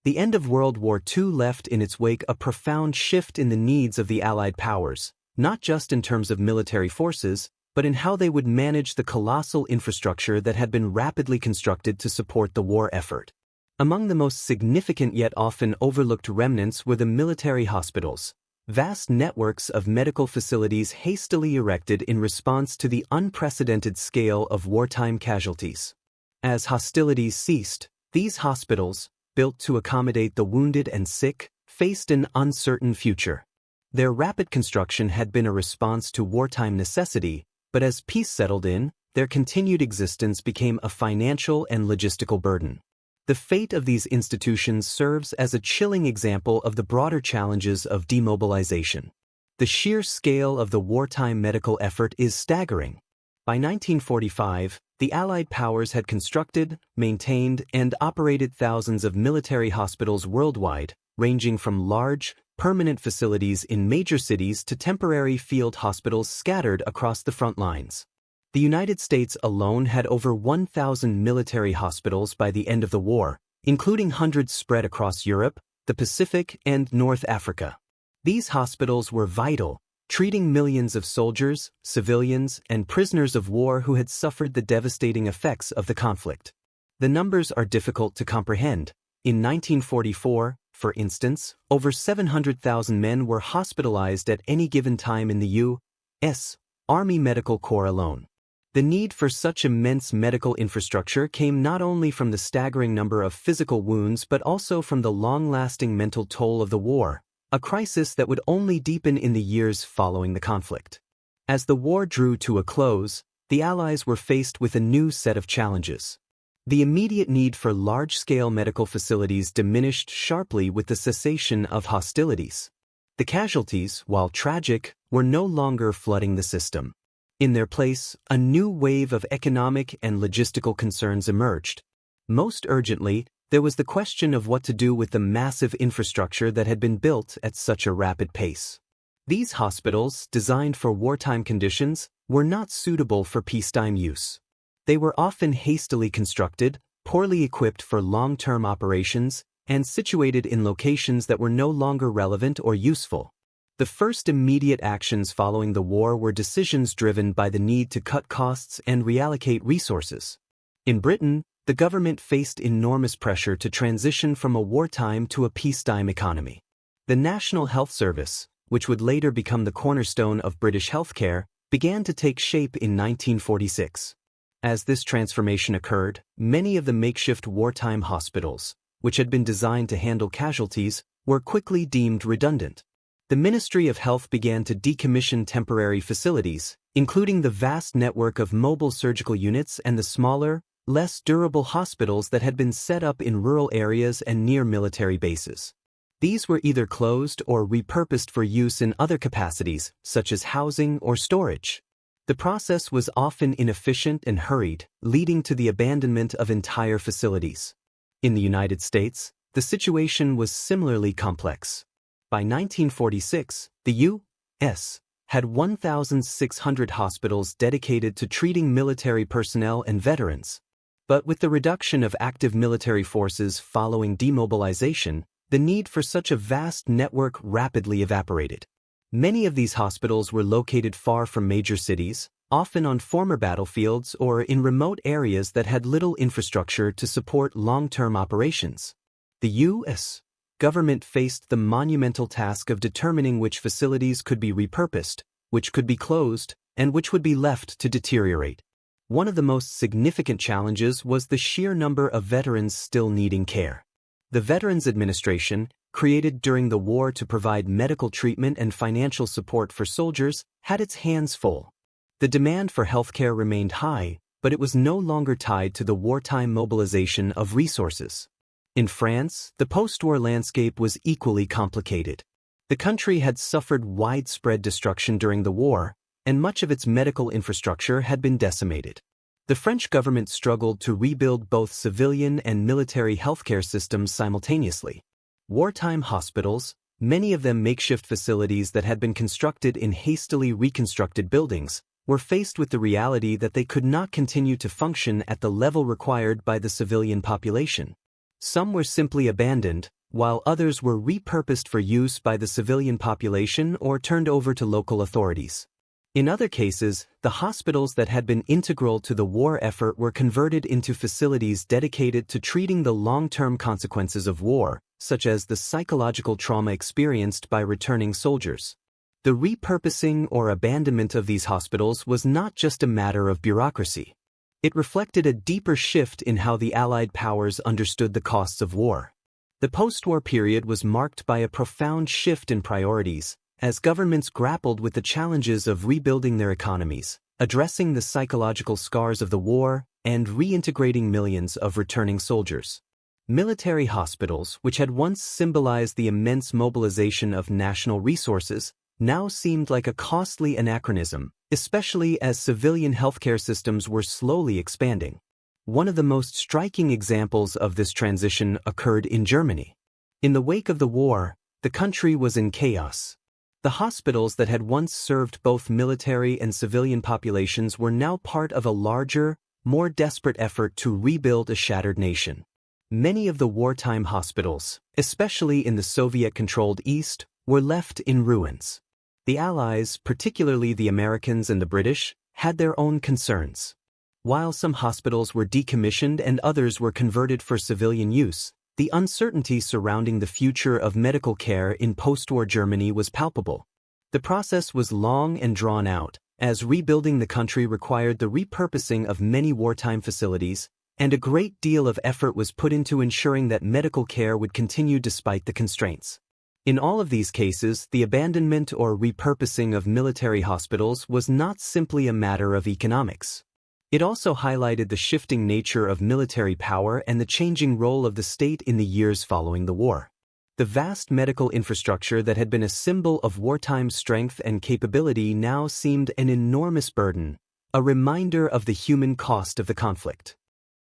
The end of World War II left in its wake a profound shift in the needs of the Allied powers, not just in terms of military forces, but in how they would manage the colossal infrastructure that had been rapidly constructed to support the war effort. Among the most significant yet often overlooked remnants were the military hospitals, vast networks of medical facilities hastily erected in response to the unprecedented scale of wartime casualties. As hostilities ceased, these hospitals, built to accommodate the wounded and sick, faced an uncertain future. Their rapid construction had been a response to wartime necessity, but as peace settled in, their continued existence became a financial and logistical burden. The fate of these institutions serves as a chilling example of the broader challenges of demobilization. The sheer scale of the wartime medical effort is staggering. By 1945, the Allied powers had constructed, maintained, and operated thousands of military hospitals worldwide, ranging from large, permanent facilities in major cities to temporary field hospitals scattered across the front lines. The United States alone had over 1,000 military hospitals by the end of the war, including hundreds spread across Europe, the Pacific, and North Africa. These hospitals were vital, treating millions of soldiers, civilians, and prisoners of war who had suffered the devastating effects of the conflict. The numbers are difficult to comprehend. In 1944, for instance, over 700,000 men were hospitalized at any given time in the U.S. Army Medical Corps alone. The need for such immense medical infrastructure came not only from the staggering number of physical wounds but also from the long-lasting mental toll of the war, a crisis that would only deepen in the years following the conflict. As the war drew to a close, the Allies were faced with a new set of challenges. The immediate need for large-scale medical facilities diminished sharply with the cessation of hostilities. The casualties, while tragic, were no longer flooding the system. In their place, a new wave of economic and logistical concerns emerged. Most urgently, there was the question of what to do with the massive infrastructure that had been built at such a rapid pace. These hospitals, designed for wartime conditions, were not suitable for peacetime use. They were often hastily constructed, poorly equipped for long-term operations, and situated in locations that were no longer relevant or useful. The first immediate actions following the war were decisions driven by the need to cut costs and reallocate resources. In Britain, the government faced enormous pressure to transition from a wartime to a peacetime economy. The National Health Service, which would later become the cornerstone of British healthcare, began to take shape in 1946. As this transformation occurred, many of the makeshift wartime hospitals, which had been designed to handle casualties, were quickly deemed redundant. The Ministry of Health began to decommission temporary facilities, including the vast network of mobile surgical units and the smaller, less durable hospitals that had been set up in rural areas and near military bases. These were either closed or repurposed for use in other capacities, such as housing or storage. The process was often inefficient and hurried, leading to the abandonment of entire facilities. In the United States, the situation was similarly complex. By 1946, the U.S. had 1,600 hospitals dedicated to treating military personnel and veterans. But with the reduction of active military forces following demobilization, the need for such a vast network rapidly evaporated. Many of these hospitals were located far from major cities, often on former battlefields or in remote areas that had little infrastructure to support long-term operations. The U.S. government faced the monumental task of determining which facilities could be repurposed, which could be closed, and which would be left to deteriorate. One of the most significant challenges was the sheer number of veterans still needing care. The Veterans Administration, created during the war to provide medical treatment and financial support for soldiers, had its hands full. The demand for healthcare remained high, but it was no longer tied to the wartime mobilization of resources. In France, the post-war landscape was equally complicated. The country had suffered widespread destruction during the war, and much of its medical infrastructure had been decimated. The French government struggled to rebuild both civilian and military healthcare systems simultaneously. Wartime hospitals, many of them makeshift facilities that had been constructed in hastily reconstructed buildings, were faced with the reality that they could not continue to function at the level required by the civilian population. Some were simply abandoned, while others were repurposed for use by the civilian population or turned over to local authorities. In other cases, the hospitals that had been integral to the war effort were converted into facilities dedicated to treating the long-term consequences of war, such as the psychological trauma experienced by returning soldiers. The repurposing or abandonment of these hospitals was not just a matter of bureaucracy. It reflected a deeper shift in how the Allied powers understood the costs of war. The post-war period was marked by a profound shift in priorities, as governments grappled with the challenges of rebuilding their economies, addressing the psychological scars of the war, and reintegrating millions of returning soldiers. Military hospitals, which had once symbolized the immense mobilization of national resources, now seemed like a costly anachronism, especially as civilian healthcare systems were slowly expanding. One of the most striking examples of this transition occurred in Germany. In the wake of the war, the country was in chaos. The hospitals that had once served both military and civilian populations were now part of a larger, more desperate effort to rebuild a shattered nation. Many of the wartime hospitals, especially in the Soviet-controlled East, were left in ruins. The Allies, particularly the Americans and the British, had their own concerns. While some hospitals were decommissioned and others were converted for civilian use, the uncertainty surrounding the future of medical care in post-war Germany was palpable. The process was long and drawn out, as rebuilding the country required the repurposing of many wartime facilities, and a great deal of effort was put into ensuring that medical care would continue despite the constraints. In all of these cases, the abandonment or repurposing of military hospitals was not simply a matter of economics. It also highlighted the shifting nature of military power and the changing role of the state in the years following the war. The vast medical infrastructure that had been a symbol of wartime strength and capability now seemed an enormous burden, a reminder of the human cost of the conflict.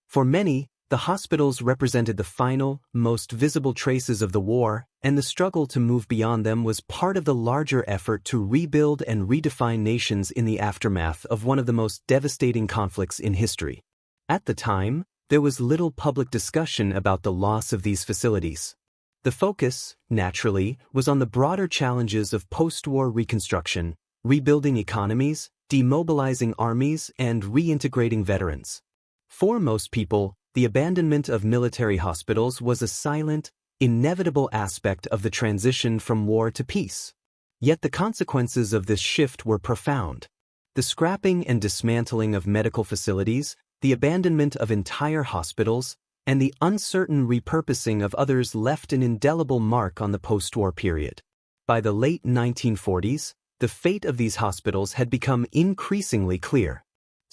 For many, the hospitals represented the final, most visible traces of the war, and the struggle to move beyond them was part of the larger effort to rebuild and redefine nations in the aftermath of one of the most devastating conflicts in history. At the time, there was little public discussion about the loss of these facilities. The focus, naturally, was on the broader challenges of post-war reconstruction, rebuilding economies, demobilizing armies, and reintegrating veterans. For most people, the abandonment of military hospitals was a silent, inevitable aspect of the transition from war to peace. Yet the consequences of this shift were profound. The scrapping and dismantling of medical facilities, the abandonment of entire hospitals, and the uncertain repurposing of others left an indelible mark on the post-war period. By the late 1940s, the fate of these hospitals had become increasingly clear.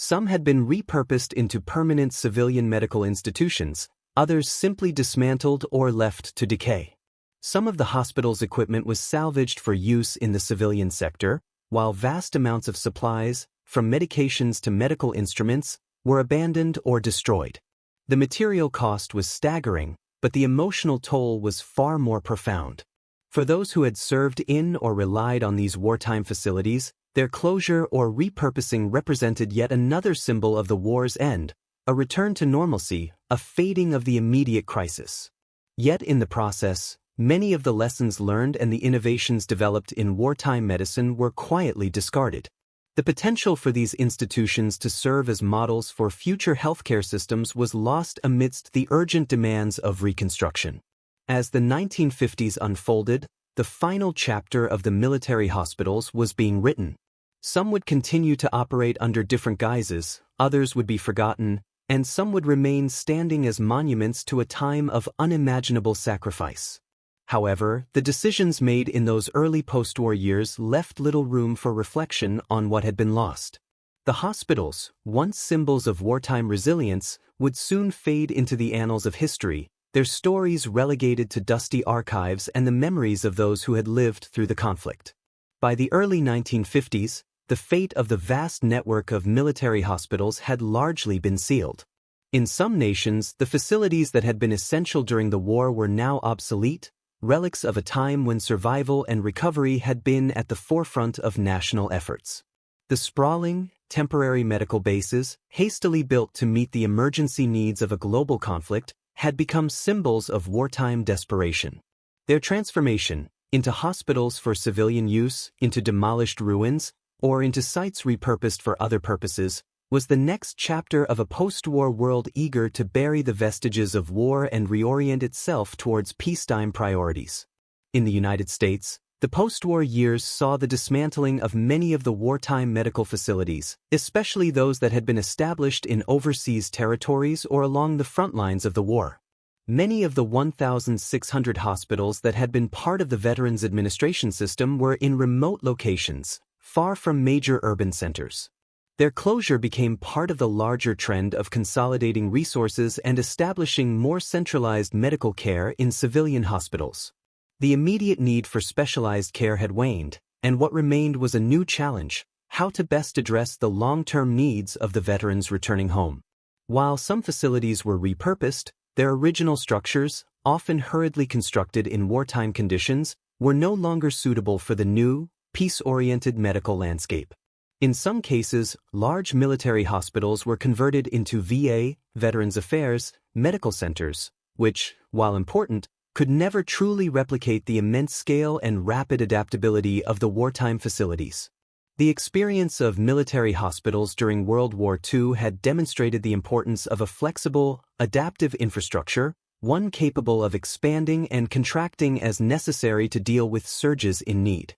Some had been repurposed into permanent civilian medical institutions, others simply dismantled or left to decay. Some of the hospital's equipment was salvaged for use in the civilian sector, while vast amounts of supplies, from medications to medical instruments, were abandoned or destroyed. The material cost was staggering, but the emotional toll was far more profound. For those who had served in or relied on these wartime facilities, their closure or repurposing represented yet another symbol of the war's end, a return to normalcy, a fading of the immediate crisis. Yet in the process, many of the lessons learned and the innovations developed in wartime medicine were quietly discarded. The potential for these institutions to serve as models for future healthcare systems was lost amidst the urgent demands of reconstruction. As the 1950s unfolded, the final chapter of the military hospitals was being written. Some would continue to operate under different guises, others would be forgotten, and some would remain standing as monuments to a time of unimaginable sacrifice. However, the decisions made in those early post-war years left little room for reflection on what had been lost. The hospitals, once symbols of wartime resilience, would soon fade into the annals of history, their stories relegated to dusty archives and the memories of those who had lived through the conflict. By the early 1950s, the fate of the vast network of military hospitals had largely been sealed. In some nations, the facilities that had been essential during the war were now obsolete, relics of a time when survival and recovery had been at the forefront of national efforts. The sprawling, temporary medical bases, hastily built to meet the emergency needs of a global conflict, had become symbols of wartime desperation. Their transformation into hospitals for civilian use, into demolished ruins, or into sites repurposed for other purposes, was the next chapter of a post-war world eager to bury the vestiges of war and reorient itself towards peacetime priorities. In the United States, the post-war years saw the dismantling of many of the wartime medical facilities, especially those that had been established in overseas territories or along the front lines of the war. Many of the 1,600 hospitals that had been part of the Veterans Administration system were in remote locations, far from major urban centers. Their closure became part of the larger trend of consolidating resources and establishing more centralized medical care in civilian hospitals. The immediate need for specialized care had waned, and what remained was a new challenge: how to best address the long-term needs of the veterans returning home. While some facilities were repurposed, their original structures, often hurriedly constructed in wartime conditions, were no longer suitable for the new, peace-oriented medical landscape. In some cases, large military hospitals were converted into VA, Veterans Affairs, medical centers, which, while important, could never truly replicate the immense scale and rapid adaptability of the wartime facilities. The experience of military hospitals during World War II had demonstrated the importance of a flexible, adaptive infrastructure, one capable of expanding and contracting as necessary to deal with surges in need.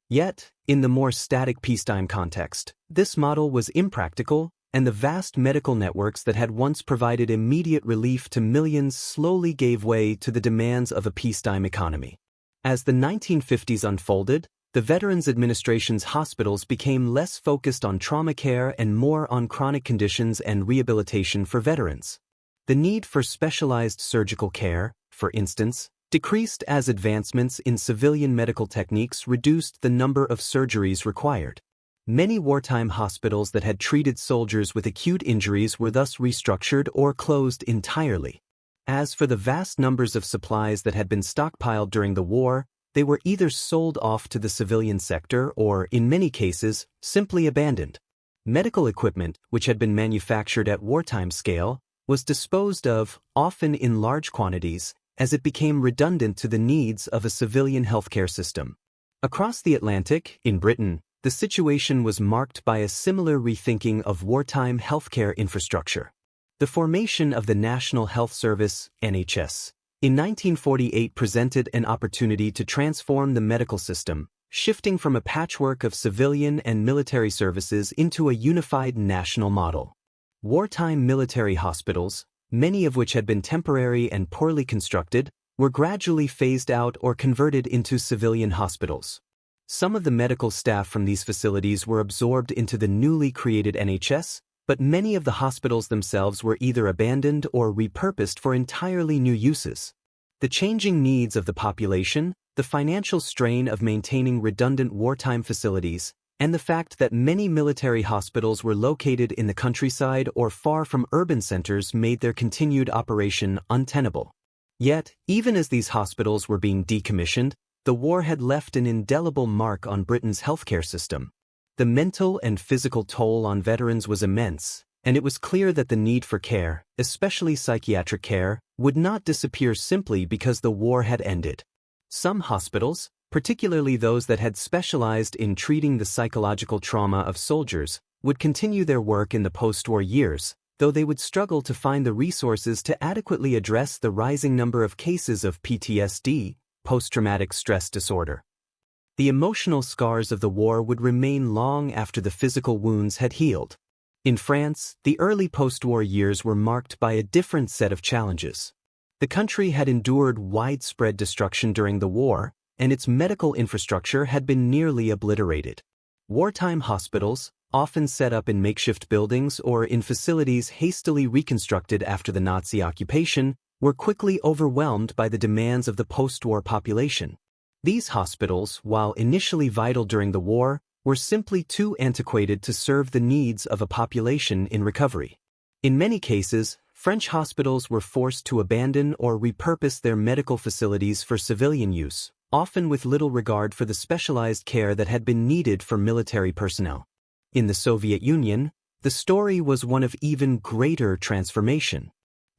Yet, in the more static peacetime context, this model was impractical, and the vast medical networks that had once provided immediate relief to millions slowly gave way to the demands of a peacetime economy. As the 1950s unfolded, the Veterans Administration's hospitals became less focused on trauma care and more on chronic conditions and rehabilitation for veterans. The need for specialized surgical care, for instance, decreased as advancements in civilian medical techniques reduced the number of surgeries required. Many wartime hospitals that had treated soldiers with acute injuries were thus restructured or closed entirely. As for the vast numbers of supplies that had been stockpiled during the war, they were either sold off to the civilian sector or, in many cases, simply abandoned. Medical equipment, which had been manufactured at wartime scale, was disposed of, often in large quantities, as it became redundant to the needs of a civilian healthcare system. Across the Atlantic, in Britain, the situation was marked by a similar rethinking of wartime healthcare infrastructure. The formation of the National Health Service, NHS, in 1948 presented an opportunity to transform the medical system, shifting from a patchwork of civilian and military services into a unified national model. Wartime military hospitals, many of which had been temporary and poorly constructed, were gradually phased out or converted into civilian hospitals. Some of the medical staff from these facilities were absorbed into the newly created NHS, but many of the hospitals themselves were either abandoned or repurposed for entirely new uses. The changing needs of the population, the financial strain of maintaining redundant wartime facilities, and the fact that many military hospitals were located in the countryside or far from urban centers made their continued operation untenable. Yet, even as these hospitals were being decommissioned, the war had left an indelible mark on Britain's healthcare system. The mental and physical toll on veterans was immense, and it was clear that the need for care, especially psychiatric care, would not disappear simply because the war had ended. Some hospitals, particularly those that had specialized in treating the psychological trauma of soldiers, would continue their work in the post-war years, though they would struggle to find the resources to adequately address the rising number of cases of PTSD, post-traumatic stress disorder. The emotional scars of the war would remain long after the physical wounds had healed. In France, the early post-war years were marked by a different set of challenges. The country had endured widespread destruction during the war, and its medical infrastructure had been nearly obliterated. Wartime hospitals, often set up in makeshift buildings or in facilities hastily reconstructed after the Nazi occupation, were quickly overwhelmed by the demands of the post-war population. These hospitals, while initially vital during the war, were simply too antiquated to serve the needs of a population in recovery. In many cases, French hospitals were forced to abandon or repurpose their medical facilities for civilian use, often with little regard for the specialized care that had been needed for military personnel. In the Soviet Union, the story was one of even greater transformation.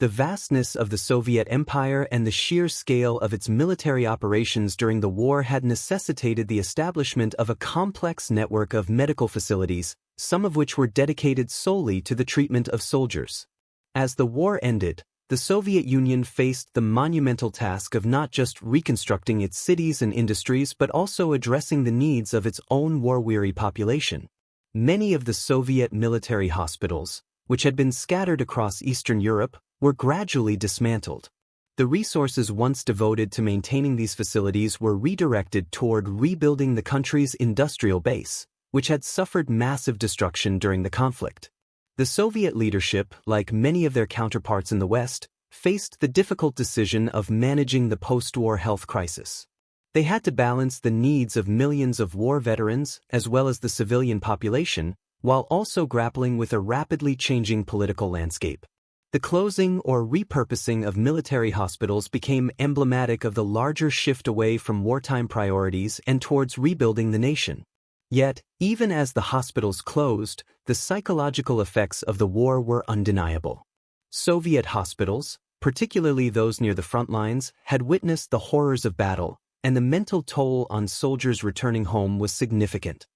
The vastness of the Soviet Empire and the sheer scale of its military operations during the war had necessitated the establishment of a complex network of medical facilities, some of which were dedicated solely to the treatment of soldiers. As the war ended, the Soviet Union faced the monumental task of not just reconstructing its cities and industries but also addressing the needs of its own war-weary population. Many of the Soviet military hospitals, which had been scattered across Eastern Europe, were gradually dismantled. The resources once devoted to maintaining these facilities were redirected toward rebuilding the country's industrial base, which had suffered massive destruction during the conflict. The Soviet leadership, like many of their counterparts in the West, faced the difficult decision of managing the post-war health crisis. They had to balance the needs of millions of war veterans as well as the civilian population, while also grappling with a rapidly changing political landscape. The closing or repurposing of military hospitals became emblematic of the larger shift away from wartime priorities and towards rebuilding the nation. Yet, even as the hospitals closed, the psychological effects of the war were undeniable. Soviet hospitals, particularly those near the front lines, had witnessed the horrors of battle, and the mental toll on soldiers returning home was significant.